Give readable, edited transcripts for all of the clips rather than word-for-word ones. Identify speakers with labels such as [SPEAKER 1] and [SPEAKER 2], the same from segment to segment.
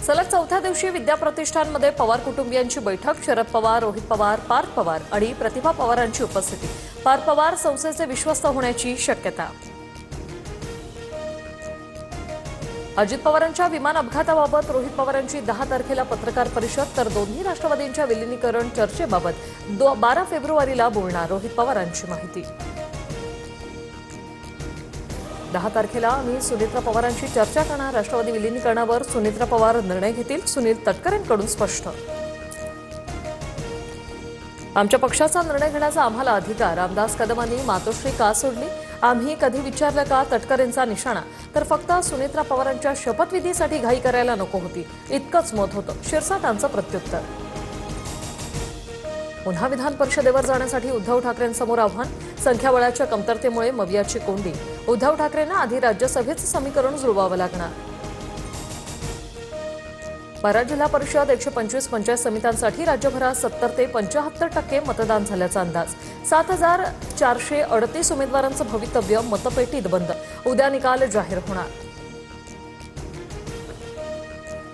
[SPEAKER 1] सलग चौथ्या दिवशी विद्याप्रतिष्ठानमध्ये पवार कुटुंबियांची बैठक. शरद पवार, रोहित पवार, पार्थ पवार आणि प्रतिभा पवारांची उपस्थिती. पार्थ पवार संस्थेचे विश्वस्त होण्याची शक्यता. अजित पवारांच्या विमान अपघाताबाबत रोहित पवारांची 10 तारखेला पत्रकार परिषद. तर दोन्ही राष्ट्रवादींच्या विलीनीकरण चर्चेबाबत 12 फेब्रुवारीला बोलणार, रोहित पवारांची माहिती. 10 तारखेला आम्ही सुनेत्रा पवारांशी चर्चा करणार. राष्ट्रवादी विलीनीकरणावर सुनेत्रा पवार निर्णय घेतील, सुनील तटकरेंकडून स्पष्ट. आमच्या पक्षाचा निर्णय घेण्याचा आम्हाला अधिकार. रामदास कदमांनी मातोश्री का सोडली? आम्ही कधी विचारलं का? तटकरेंचा निशाणा. तर फक्त सुनेत्रा पवारांच्या शपथविधीसाठी घाई करायला नको होती, इतकंच मत होतं, शिरसाटांचं प्रत्युत्तर. पुन्हा विधान परिषदेवर जाण्यासाठी उद्धव ठाकरेंसमोर आव्हान. संख्याबळाच्या कमतरतेमुळे मवियाची कोंडी. उद्धव ठाकरेंना आधी राज्यसभेचं समीकरण जुळवावं लागणार. 12 जिल्हा परिषद 125 पंचायत समित्यांसाठी राज्यभरात 70 ते 75% मतदान झाल्याचा अंदाज. 7438 उमेदवारांचं भवितव्य मतपेटीत बंद. उद्या निकाल जाहीर होणार.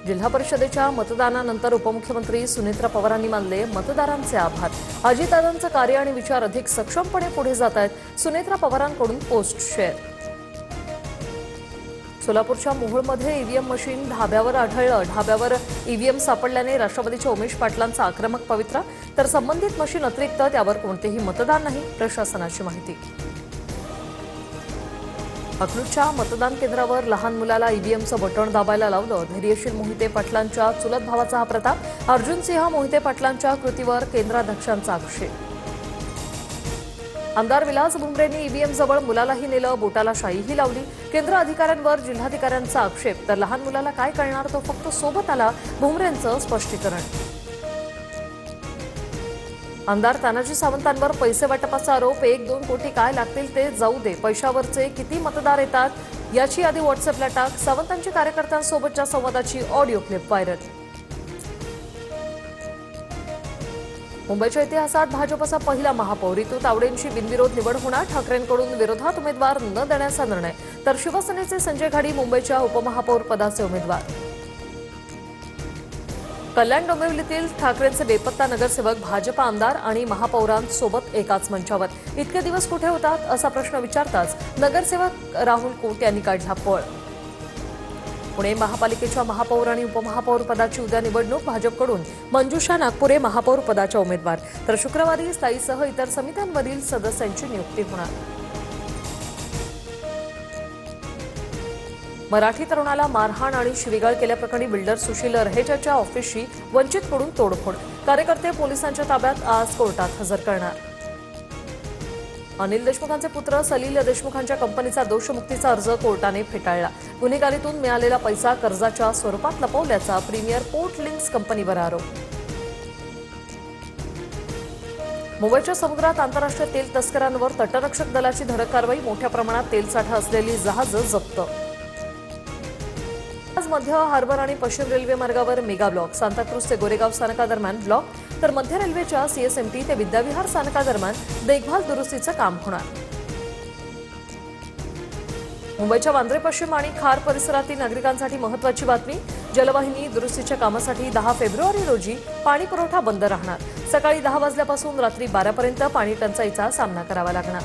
[SPEAKER 1] जिल्हा परिषदेच्या मतदानानंतर उपमुख्यमंत्री सुनेत्रा पवारांनी मानले मतदारांचे आभार. अजितदादांचं कार्य आणि विचार अधिक सक्षमपणे पुढे जात आहेत. सुनेत्रा पवारांकडून पोस्ट शेअर. सोलापूरच्या मोहोळमध्ये ईव्हीएम मशीन ढाब्यावर आढळलं. ढाब्यावर ईव्हीएम सापडल्याने राष्ट्रवादीच्या उमेश पाटलांचा आक्रमक पवित्रा. तर संबंधित मशीन अतिरिक्त त्यावर कोणतेही मतदान नाही, प्रशासनाची माहिती. अकलूजच्या मतदान केंद्रावर लहान मुलाला ईव्हीएमचं बटण दाबायला लावलं. धैर्यशील मोहिते पाटलांच्या चुलत भावाचा हा प्रताप. अर्जुनसिंह मोहिते पाटलांच्या कृतीवर केंद्राध्यक्षांचा आक्षेप. आमदार विलास भुमरेंनी ईव्हीएम जवळ मुलालाही नेलं, बोटाला शाईही लावली. केंद्र अधिकाऱ्यांवर जिल्हाधिकाऱ्यांचा आक्षेप. तर लहान मुलाला काय कळणार, तो फक्त सोबत आला, भुमरेंचं स्पष्टीकरण. आमदार तानाजी सावंतांवर पैसे वाटपाचा आरोप. 1-2 कोटी काय लागतील ते जाऊ दे, पैशावरचे किती मतदार येतात याची यादी व्हॉट्सअपला टाक. सावंतांची कार्यकर्त्यांसोबतच्या संवादाची ऑडिओ क्लिप व्हायरल. मुंबईच्या इतिहासात भाजपचा पहिला महापौर. ऋतू तावडेंची बिनविरोध निवड होणार. ठाकरेंकडून विरोधात उमेदवार न देण्याचा निर्णय. तर शिवसेनेचे संजय घाडी मुंबईच्या उपमहापौर पदाचे उमेदवार. कल्याण डोंबिवलीतील ठाकरेंचे बेपत्ता नगरसेवक भाजप आमदार आणि महापौरांसोबत एकाच मंचावर. इतके दिवस कुठे होतात असा प्रश्न विचारताच नगरसेवक राहुल कोट यांनी काढला पळ. पुणे महापालिकेच्या महापौर आणि उपमहापौर पदाची उद्या निवडणूक. भाजपकडून मंजुषा नागपुरे महापौर पदाच्या उमेदवार. तर शुक्रवारी स्थायीसह इतर समित्यांमधील सदस्यांची नियुक्ती होणार. मराठी तरुणाला मारहाण आणि शिवीगाळ केल्याप्रकरणी बिल्डर सुशील रहेजाच्या ऑफिसची वंचितकडून तोडफोड. कार्यकर्ते पोलिसांच्या ताब्यात आज कोर्टात हजर करणार. अनिल देशमुखांचे पुत्र सलील देशमुखांच्या कंपनीचा दोषमुक्तीचा अर्ज कोर्टाने फेटाळला. गुन्हेगारीतून मिळालेला पैसा कर्जाच्या स्वरूपात लपवल्याचा प्रीमियर पोर्ट लिंक्स कंपनीवर आरोप. मुंबईच्या समुद्रात आंतरराष्ट्रीय तेल तस्करांवर तटरक्षक दलाची धडक कारवाई. मोठ्या प्रमाणात तेलसाठा असलेली जहाजं जप्त. आज मध्य हार्बर आणि पश्चिम रेल्वे मार्गावर मेगा ब्लॉक. सांताक्रूज ते गोरेगाव स्थानकादरम्यान ब्लॉक. तर मध्य रेल्वेच्या सीएसएमटी ते विद्याविहार स्थानकादरम्यान देखभाल दुरुस्तीचं काम होणार. मुंबईच्या वांद्रे पश्चिम आणि खार परिसरातील नागरिकांसाठी महत्त्वाची बातमी. जलवाहिनी दुरुस्तीच्या कामासाठी 10 फेब्रुवारी रोजी पाणी पुरवठा बंद राहणार. सकाळी 10 वाजल्यापासून रात्री 12 पर्यंत पाणी टंचाईचा सामना करावा लागणार.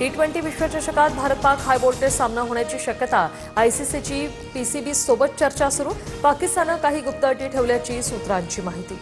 [SPEAKER 1] T20 विश्वचषकात Bharat Pak high voltage सामना होण्याची शक्यता. आयसीसीची पीसीबी सोबत चर्चा सुरू. पाकिस्ताननं काही गुप्त अटी ठेवल्याची सूत्रांची माहिती.